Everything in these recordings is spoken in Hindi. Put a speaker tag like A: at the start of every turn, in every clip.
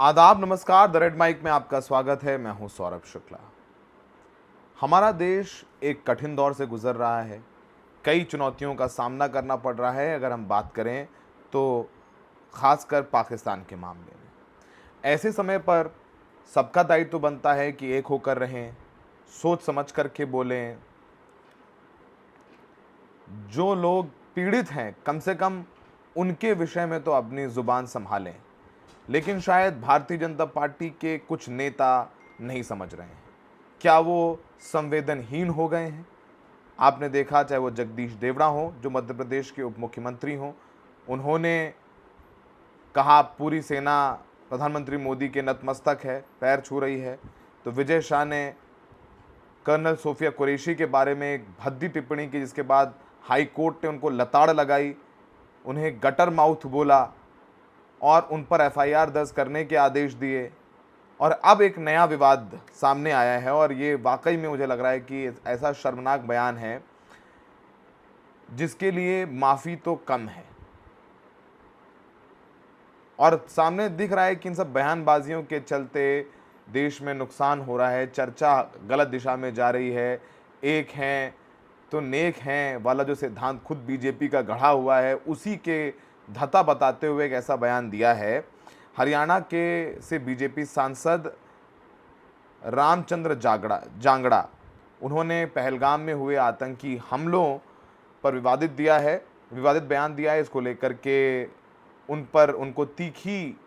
A: आदाब, नमस्कार। द रेड माइक में आपका स्वागत है। मैं हूं सौरभ शुक्ला। हमारा देश एक कठिन दौर से गुजर रहा है। कई चुनौतियों का सामना करना पड़ रहा है। अगर हम बात करें तो खासकर पाकिस्तान के मामले में ऐसे समय पर सबका दायित्व बनता है कि एक होकर रहें, सोच समझ करके बोलें। जो लोग पीड़ित हैं कम से कम उनके विषय में तो अपनी ज़ुबान संभालें। लेकिन शायद भारतीय जनता पार्टी के कुछ नेता नहीं समझ रहे हैं। क्या वो संवेदनहीन हो गए हैं? आपने देखा, चाहे वो जगदीश देवड़ा हो जो मध्य प्रदेश के उप मुख्यमंत्री हों, उन्होंने कहा पूरी सेना प्रधानमंत्री मोदी के नतमस्तक है, पैर छू रही है। तो विजय शाह ने कर्नल सोफिया कुरैशी के बारे में एक भद्दी टिप्पणी की, जिसके बाद हाई कोर्ट ने उनको लताड़ लगाई, उन्हें गटर माउथ बोला और उन पर एफआईआर दर्ज करने के आदेश दिए। और अब एक नया विवाद सामने आया है और ये वाकई में मुझे लग रहा है कि ऐसा शर्मनाक बयान है जिसके लिए माफ़ी तो कम है। और सामने दिख रहा है कि इन सब बयानबाजियों के चलते देश में नुकसान हो रहा है, चर्चा गलत दिशा में जा रही है। एक हैं तो नेक हैं वाला जो सिद्धांत खुद बीजेपी का गढ़ा हुआ है, उसी के धता बताते हुए एक ऐसा बयान दिया है। हरियाणा के से बीजेपी सांसद रामचंद्र जांगड़ा, उन्होंने पहलगाम में हुए आतंकी हमलों पर विवादित बयान दिया है। इसको लेकर के उनको तीखी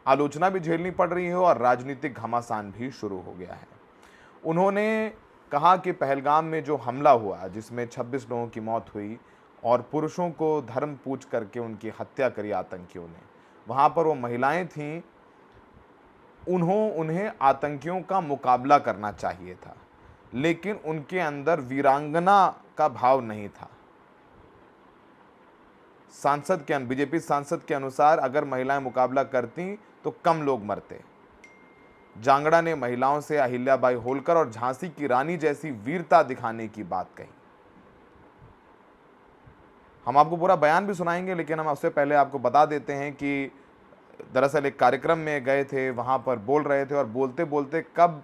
A: आलोचना भी झेलनी पड़ रही है और राजनीतिक घमासान भी शुरू हो गया है। उन्होंने कहा कि पहलगाम में जो हमला हुआ, जिसमें 26 लोगों की मौत हुई और पुरुषों को धर्म पूछ करके उनकी हत्या करी आतंकियों ने, वहाँ पर वो महिलाएं थीं, उन्हें आतंकियों का मुकाबला करना चाहिए था, लेकिन उनके अंदर वीरांगना का भाव नहीं था। बीजेपी सांसद के अनुसार अगर महिलाएं मुकाबला करती तो कम लोग मरते। जांगड़ा ने महिलाओं से अहिल्याबाई होलकर और झांसी की रानी जैसी वीरता दिखाने की बात कही। हम आपको पूरा बयान भी सुनाएंगे, लेकिन हम उससे पहले आपको बता देते हैं कि दरअसल एक कार्यक्रम में गए थे, वहाँ पर बोल रहे थे और बोलते बोलते कब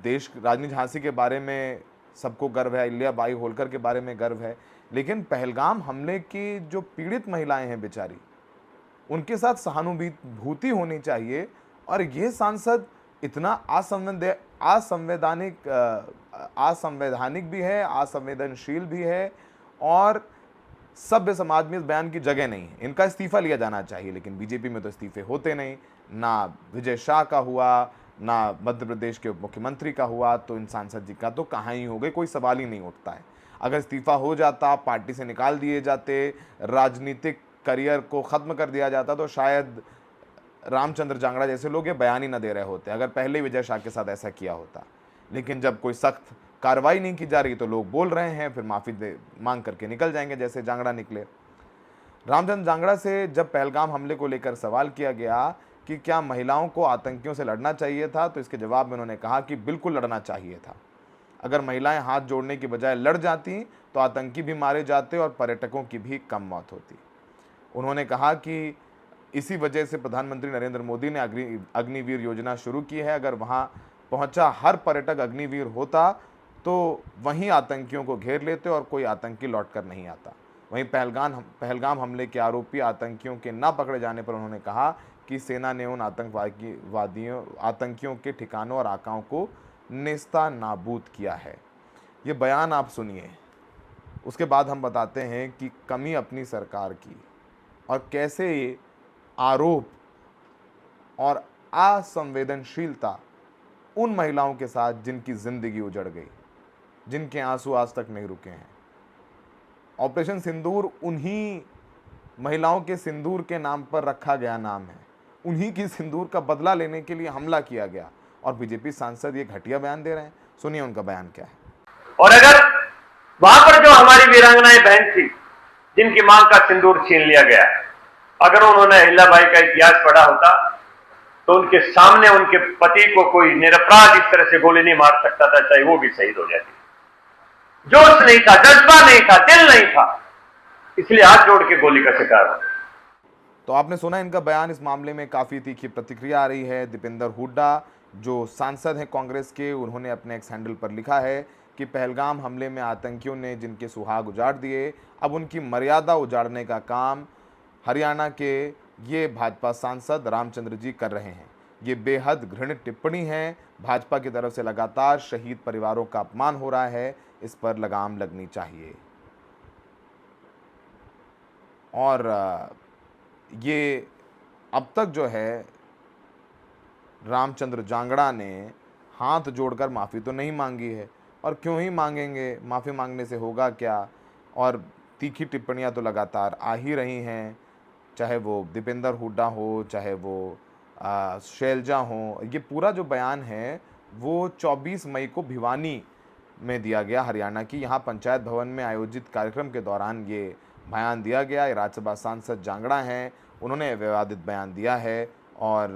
A: देश रानी झांसी के बारे में सबको गर्व है, अहिल्याबाई होलकर के बारे में गर्व है, लेकिन पहलगाम हमले की जो पीड़ित महिलाएं हैं बेचारी, उनके साथ सहानुभूति होनी चाहिए। और ये सांसद इतना असंवैधानिक भी है, असंवेदनशील भी है और सभ्य समाज में इस बयान की जगह नहीं है। इनका इस्तीफा लिया जाना चाहिए, लेकिन बीजेपी में तो इस्तीफे होते नहीं। ना विजय शाह का हुआ, ना मध्य प्रदेश के उप मुख्यमंत्री का हुआ, तो इन सांसद जी का तो कहाँ ही हो गए, कोई सवाल ही नहीं उठता है। अगर इस्तीफा हो जाता, पार्टी से निकाल दिए जाते, राजनीतिक करियर को ख़त्म कर दिया जाता, तो शायद रामचंद्र जांगड़ा जैसे लोग ये बयान ही ना दे रहे होते, अगर पहले विजय शाह के साथ ऐसा किया होता। लेकिन जब कोई सख्त कार्रवाई नहीं की जा रही तो लोग बोल रहे हैं, फिर माफ़ी मांग करके निकल जाएंगे, जैसे जांगड़ा निकले। रामचंद्र जांगड़ा से जब पहलगाम हमले को लेकर सवाल किया गया कि क्या महिलाओं को आतंकियों से लड़ना चाहिए था, तो इसके जवाब में उन्होंने कहा कि बिल्कुल लड़ना चाहिए था। अगर महिलाएं हाथ जोड़ने की बजाय लड़ जाती तो आतंकी भी मारे जाते और पर्यटकों की भी कम मौत होती। उन्होंने कहा कि इसी वजह से प्रधानमंत्री नरेंद्र मोदी ने अग्निवीर योजना शुरू की है। अगर वहां पहुंचा हर पर्यटक अग्निवीर होता तो वहीं आतंकियों को घेर लेते और कोई आतंकी लौट कर नहीं आता। वहीं पहलगाम हमले के आरोपी आतंकियों के न पकड़े जाने पर उन्होंने कहा कि सेना ने उन आतंकियों के ठिकानों और आकाओं को नेस्ता नाबूद किया है। ये बयान आप सुनिए, उसके बाद हम बताते हैं कि कमी अपनी सरकार की और कैसे ये आरोप और असंवेदनशीलता उन महिलाओं के साथ जिनकी जिंदगी उजड़ गई, जिनके आंसू आज तक नहीं रुके हैं। ऑपरेशन सिंदूर उन्हीं महिलाओं के सिंदूर के नाम पर रखा गया नाम है, उन्हीं की सिंदूर का बदला लेने के लिए हमला किया गया और बीजेपी सांसद ये घटिया बयान दे रहे हैं। सुनिए उनका बयान क्या है।
B: और अगर वहां पर जो हमारी वीरांगनाएं बहन थी जिनकी मांग का सिंदूर छीन लिया गया, अगर उन्होंने अहिल्याबाई का इतिहास पढ़ा होता तो उनके सामने उनके पति को कोई निरपराध इस तरह से गोली नहीं मार सकता था, चाहे वो भी शहीद हो जाती। जोश नहीं था, जज्बा नहीं था, दिल नहीं था, इसलिए हाथ जोड़ के गोली का शिकार हो।
A: तो आपने सुना इनका बयान, इस मामले में काफ़ी तीखी प्रतिक्रिया आ रही है। दीपेंद्र हुड्डा जो सांसद हैं कांग्रेस के, उन्होंने अपने एक्स हैंडल पर लिखा है कि पहलगाम हमले में आतंकियों ने जिनके सुहाग उजाड़ दिए, अब उनकी मर्यादा उजाड़ने का काम हरियाणा के ये भाजपा सांसद रामचंद्र जी कर रहे हैं। ये बेहद घृणित टिप्पणी है। भाजपा की तरफ से लगातार शहीद परिवारों का अपमान हो रहा है, इस पर लगाम लगनी चाहिए। और ये अब तक जो है रामचंद्र जांगड़ा ने हाथ जोड़कर माफ़ी तो नहीं मांगी है, और क्यों ही मांगेंगे, माफ़ी मांगने से होगा क्या। और तीखी टिप्पणियां तो लगातार आ ही रही हैं, चाहे वो दीपेंद्र हुड्डा हो, चाहे वो शैलजा हो। ये पूरा जो बयान है वो 24 मई को भिवानी में दिया गया, हरियाणा की। यहाँ पंचायत भवन में आयोजित कार्यक्रम के दौरान ये बयान दिया गया। राज्यसभा सांसद जांगड़ा हैं, उन्होंने विवादित बयान दिया है और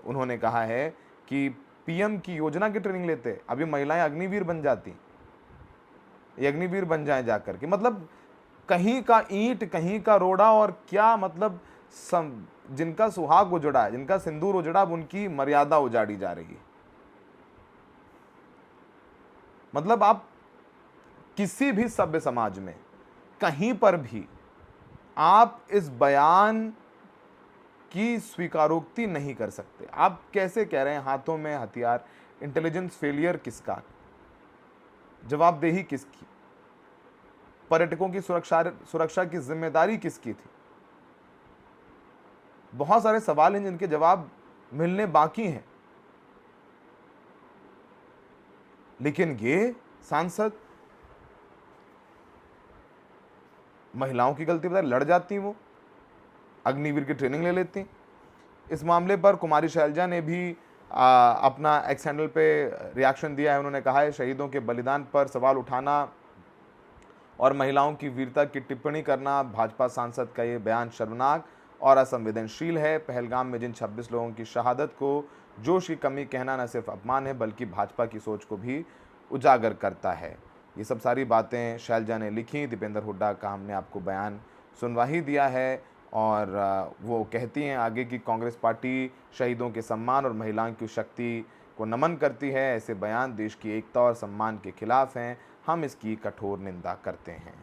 A: उन्होंने कहा है कि पीएम की योजना की ट्रेनिंग लेते अभी महिलाएं अग्निवीर बन जाती, ये अग्निवीर बन जाए जाकर के। मतलब कहीं का ईंट कहीं का रोड़ा, और क्या मतलब जिनका सुहाग उजड़ा है, जिनका सिंदूर उजड़ा, अब उनकी मर्यादा उजाड़ी जा रही है। मतलब आप किसी भी सभ्य समाज में कहीं पर भी आप इस बयान की स्वीकारोक्ति नहीं कर सकते। आप कैसे कह रहे हैं हाथों में हथियार, इंटेलिजेंस फेलियर किसका, जवाबदेही किसकी, पर्यटकों की सुरक्षा की जिम्मेदारी किसकी थी। बहुत सारे सवाल हैं जिनके जवाब मिलने बाकी हैं। लेकिन ये सांसद महिलाओं की गलती बता लड़ जाती, वो अग्निवीर की ट्रेनिंग ले लेती। इस मामले पर कुमारी शैलजा ने भी अपना एक्स हैंडल पे रिएक्शन दिया है। उन्होंने कहा है शहीदों के बलिदान पर सवाल उठाना और महिलाओं की वीरता की टिप्पणी करना, भाजपा सांसद का ये बयान शर्मनाक और असंवेदनशील है। पहलगाम में जिन 26 लोगों की शहादत को जोश की कमी कहना न सिर्फ अपमान है बल्कि भाजपा की सोच को भी उजागर करता है। ये सब सारी बातें शैलजा ने लिखी। दीपेंद्र हुड्डा का हमने आपको बयान सुनवा ही दिया है, और वो कहती हैं आगे कि कांग्रेस पार्टी शहीदों के सम्मान और महिलाओं की शक्ति को नमन करती है। ऐसे बयान देश की एकता और सम्मान के खिलाफ हैं, हम इसकी कठोर निंदा करते हैं।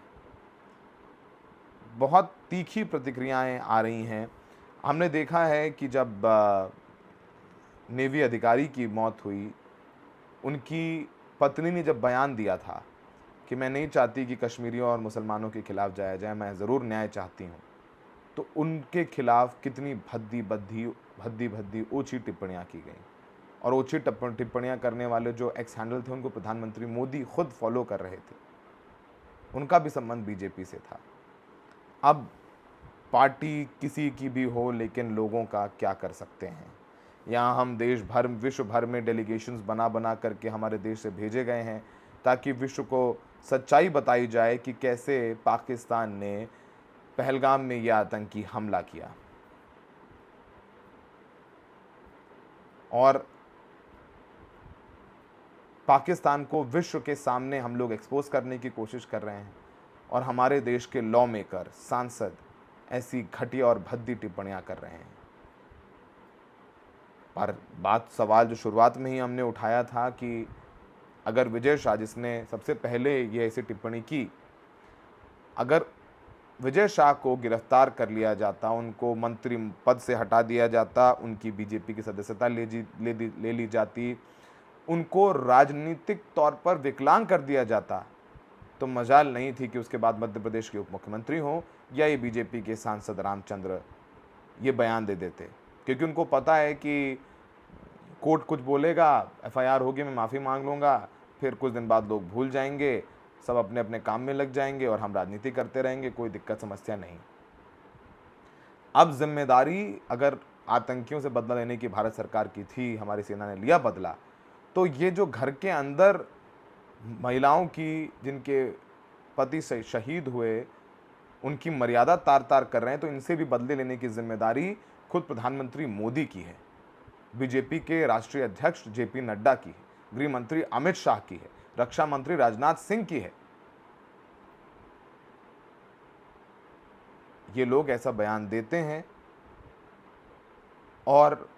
A: बहुत तीखी प्रतिक्रियाएं आ रही हैं। हमने देखा है कि जब नेवी अधिकारी की मौत हुई, उनकी पत्नी ने जब बयान दिया था कि मैं नहीं चाहती कि कश्मीरियों और मुसलमानों के खिलाफ जाया जाए, मैं ज़रूर न्याय चाहती हूँ, तो उनके खिलाफ कितनी भद्दी ऊंची टिप्पणियाँ की गई। और ऊंची टिप्पणियाँ करने वाले जो एक्स हैंडल थे उनको प्रधानमंत्री मोदी खुद फॉलो कर रहे थे, उनका भी संबंध बीजेपी से था। अब पार्टी किसी की भी हो, लेकिन लोगों का क्या कर सकते हैं। यहाँ हम विश्व भर में डेलीगेशंस बना करके हमारे देश से भेजे गए हैं ताकि विश्व को सच्चाई बताई जाए कि कैसे पाकिस्तान ने पहलगाम में यह आतंकी हमला किया। और पाकिस्तान को विश्व के सामने हम लोग एक्सपोज करने की कोशिश कर रहे हैं, और हमारे देश के लॉ मेकर, सांसद ऐसी घटिया और भद्दी टिप्पणियां कर रहे हैं। पर सवाल जो शुरुआत में ही हमने उठाया था कि अगर विजय शाह, जिसने सबसे पहले ये ऐसी टिप्पणी की, अगर विजय शाह को गिरफ्तार कर लिया जाता, उनको मंत्री पद से हटा दिया जाता, उनकी बीजेपी की सदस्यता ले ली जाती, उनको राजनीतिक तौर पर विकलांग कर दिया जाता, तो मजाल नहीं थी कि उसके बाद मध्य प्रदेश के उप मुख्यमंत्री हों या ये बीजेपी के सांसद रामचंद्र ये बयान दे देते। क्योंकि उनको पता है कि कोर्ट कुछ बोलेगा, एफआईआर होगी, मैं माफ़ी मांग लूँगा, फिर कुछ दिन बाद लोग भूल जाएंगे, सब अपने अपने काम में लग जाएंगे और हम राजनीति करते रहेंगे, कोई दिक्कत समस्या नहीं। अब जिम्मेदारी अगर आतंकियों से बदला लेने की भारत सरकार की थी, हमारी सेना ने लिया बदला, तो ये जो घर के अंदर महिलाओं की, जिनके पति से शहीद हुए, उनकी मर्यादा तार तार कर रहे हैं, तो इनसे भी बदले लेने की जिम्मेदारी खुद प्रधानमंत्री मोदी की है, बीजेपी के राष्ट्रीय अध्यक्ष जेपी नड्डा की है, गृह मंत्री अमित शाह की है, रक्षा मंत्री राजनाथ सिंह की है। ये लोग ऐसा बयान देते हैं और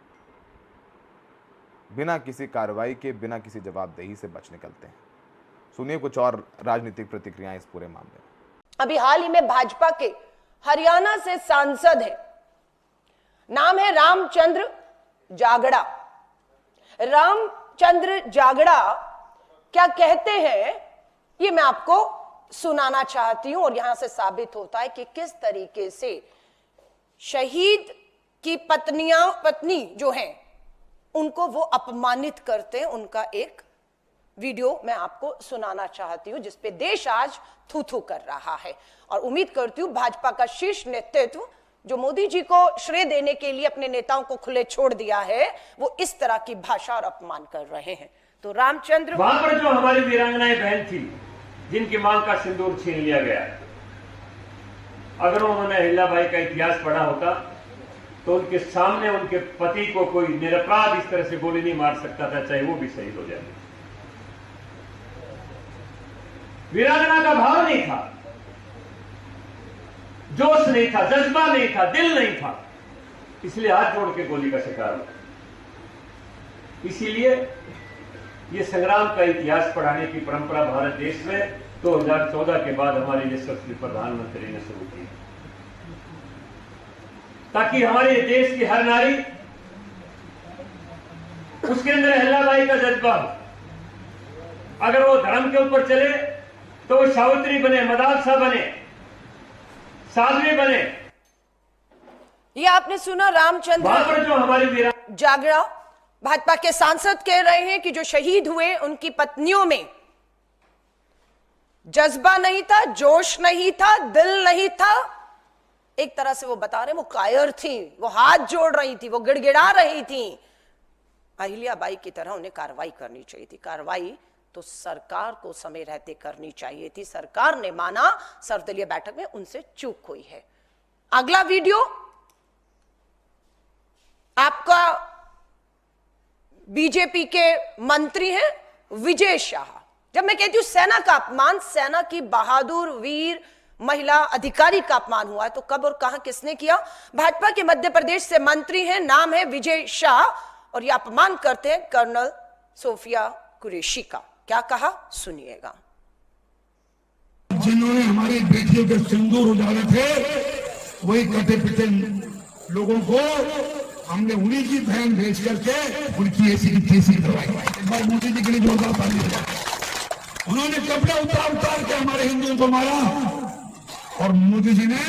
A: बिना किसी कार्रवाई के, बिना किसी जवाबदेही से बच निकलते हैं। सुनिए कुछ और राजनीतिक प्रतिक्रियाएं इस पूरे मामले में।
C: अभी हाल ही में भाजपा के हरियाणा से सांसद है, नाम है रामचंद्र जागड़ा। रामचंद्र जागड़ा क्या कहते हैं ये मैं आपको सुनाना चाहती हूं, और यहां से साबित होता है कि किस तरीके से शहीद की पत्नी जो हैं उनको वो अपमानित करते हैं। उनका एक वीडियो मैं आपको सुनाना चाहती हूं जिसपे देश आज थू थू कर रहा है, और उम्मीद करती हूं भाजपा का शीर्ष नेतृत्व जो मोदी जी को श्रेय देने के लिए अपने नेताओं को खुले छोड़ दिया है, वो इस तरह की भाषा और अपमान कर रहे हैं। तो रामचंद्र,
B: वहां पर जो हमारी वीरांगनाएं बहन थी जिनकी मांग का सिंदूर छीन लिया गया, अगर उन्होंने अहिल्याबाई का इतिहास पढ़ा होता तो उनके सामने उनके पति को कोई निरपराध इस तरह से गोली नहीं मार सकता था, चाहे वो भी शहीद हो जाए। वीरांगना का भाव नहीं था, जोश नहीं था, जज्बा नहीं था, दिल नहीं था, इसलिए हाथ जोड़ के गोली का शिकार हुआ। इसीलिए ये संग्राम का इतिहास पढ़ाने की परंपरा भारत देश में 2014 के बाद हमारे यशस्वी प्रधानमंत्री ने शुरू की, ताकि हमारे देश की हर नारी उसके अंदर अहिल्याबाई का जज्बा हो। अगर वो धर्म के ऊपर चले तो वो सावित्री बने, मदालसा बने, साध्वी बने।
C: ये आपने सुना रामचंद्र
B: जो हमारी
C: जागड़ा भाजपा के सांसद कह रहे हैं कि जो शहीद हुए उनकी पत्नियों में जज्बा नहीं था, जोश नहीं था, दिल नहीं था। एक तरह से वो बता रहे वो कायर थी, वो हाथ जोड़ रही थी, वो गिड़गिड़ा रही थी। अहिल्याबाई की तरह उन्हें कार्रवाई करनी चाहिए थी। कार्रवाई तो सरकार को समय रहते करनी चाहिए थी। सरकार ने माना, सर्वदलीय बैठक में उनसे चूक हुई है। अगला वीडियो आपका बीजेपी के मंत्री हैं विजय शाह। जब मैं कहती हूं सेना का अपमान, सेना की बहादुर वीर महिला अधिकारी का अपमान हुआ है, तो कब और कहां किसने किया? भाजपा के मध्य प्रदेश से मंत्री हैं, नाम है विजय शाह, और यह अपमान करते हैं कर्नल सोफिया कुरैशी का। क्या कहा सुनिएगा।
D: जिन्होंने हमारी बेटियों के सिंदूर उजाले थे, वही कटे पिटे लोगों को हमने उन्हीं की बहन भेज करके उनकी ऐसी की तैसी करवाई। एक बार मोदी जी के लिए जोरदार ताली बजाएं। उन्होंने कपड़े उतार उतार के हमारे हिंदुओं को मारा, और मोदी जी ने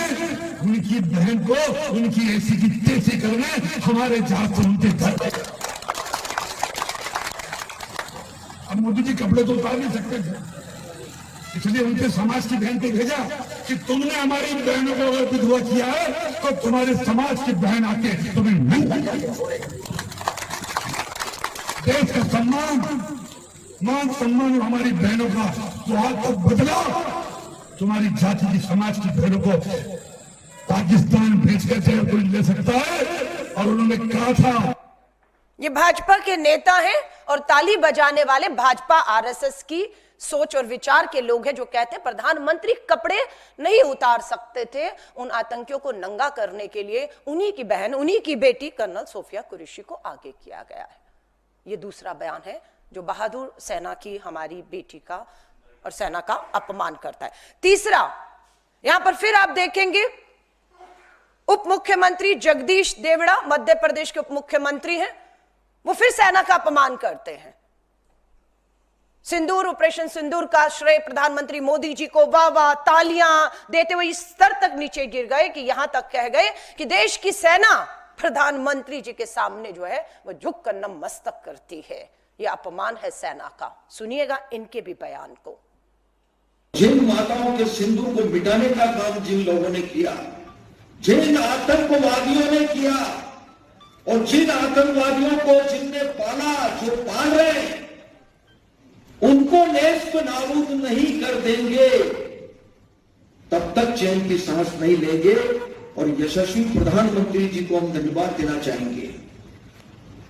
D: उनकी बहन को उनकी ऐसी की तैसी करने हमारे जहाज से उनके घर। अब मोदी जी कपड़े तो उतार नहीं सकते थे, इसलिए उनके समाज की बहन को भेजा कि तुमने हमारी बहनों को अगर विधवा किया है तो तुम्हारे समाज की बहन आके तुम्हें नंगा देश का सम्मान, मान सम्मान हमारी बहनों का तो आज तक बदला। तुम्हारी जाति की समाज की बहनों को पाकिस्तान भेज कर कोई ले सकता है? और उन्होंने कहा था,
C: ये भाजपा के नेता हैं और ताली बजाने वाले भाजपा आरएसएस की सोच और विचार के लोग हैं, जो कहते हैं प्रधानमंत्री कपड़े नहीं उतार सकते थे। उन आतंकियों को नंगा करने के लिए उन्हीं की बहन, उन्हीं की बेटी कर्नल सोफिया कुरैशी को आगे किया गया है। ये दूसरा बयान है जो बहादुर सेना की हमारी बेटी का और सेना का अपमान करता है। तीसरा, यहां पर फिर आप देखेंगे उप मुख्यमंत्री जगदीश देवड़ा, मध्य प्रदेश के उप मुख्यमंत्री हैं, वो फिर सेना का अपमान करते हैं। सिंदूर, ऑपरेशन सिंदूर का श्रेय प्रधानमंत्री मोदी जी को वाह वाह तालियां देते हुए इस स्तर तक नीचे गिर गए कि यहां तक कह गए कि देश की सेना प्रधानमंत्री जी के सामने जो है वो झुक कर नतमस्तक करती है। यह अपमान है सेना का। सुनिएगा इनके भी बयान को।
E: जिन माताओं के सिंदूर को मिटाने का काम जिन लोगों ने किया, जिन आतंकवादियों ने किया, और जिन आतंकवादियों को जिनने पाला, जो पाल रहे, उनको नेस्त नाबूद नहीं कर देंगे तब तक चैन की सांस नहीं लेंगे। और यशस्वी प्रधानमंत्री जी को हम धन्यवाद देना चाहेंगे,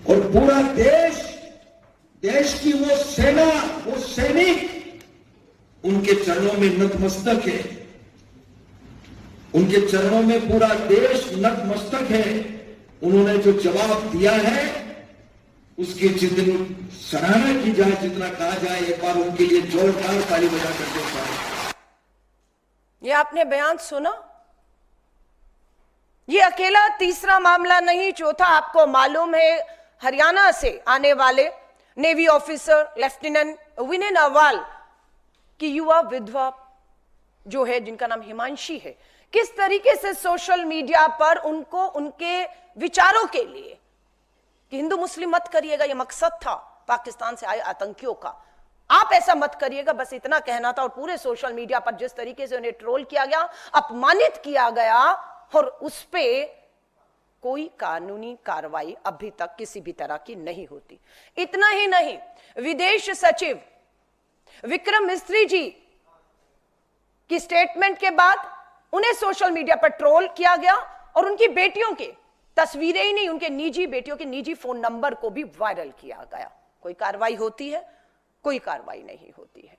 E: और पूरा देश की वो सेना, वो सैनिक उनके चरणों में नतमस्तक है। उनके चरणों में पूरा देश नतमस्तक है। उन्होंने जो जवाब दिया है उसकी जितनी सराहना की जाए, जितना कहा जाए, एक बार उनके लिए जोरदार ताली बजा करके साथ।
C: ये आपने बयान सुना? ये अकेला तीसरा मामला नहीं, चौथा आपको मालूम है हरियाणा से आने वाले नेवी ऑफिसर लेफ्टिनेंट विनय नरवाल की युवा विधवा जो है, जिनका नाम हिमांशी है, किस तरीके से सोशल मीडिया पर उनको उनके विचारों के लिए कि हिंदू मुस्लिम मत करिएगा, यह मकसद था पाकिस्तान से आए आतंकियों का, आप ऐसा मत करिएगा, बस इतना कहना था। और पूरे सोशल मीडिया पर जिस तरीके से उन्हें ट्रोल किया गया, अपमानित किया गया, और उस पे कोई कानूनी कार्रवाई अभी तक किसी भी तरह की नहीं होती। इतना ही नहीं, विदेश सचिव विक्रम मिस्त्री जी की स्टेटमेंट के बाद उन्हें सोशल मीडिया पर ट्रोल किया गया और उनकी बेटियों के तस्वीरें ही नहीं, उनके निजी बेटियों के निजी फोन नंबर को भी वायरल किया गया। कोई कार्रवाई होती है? कोई कार्रवाई नहीं होती है।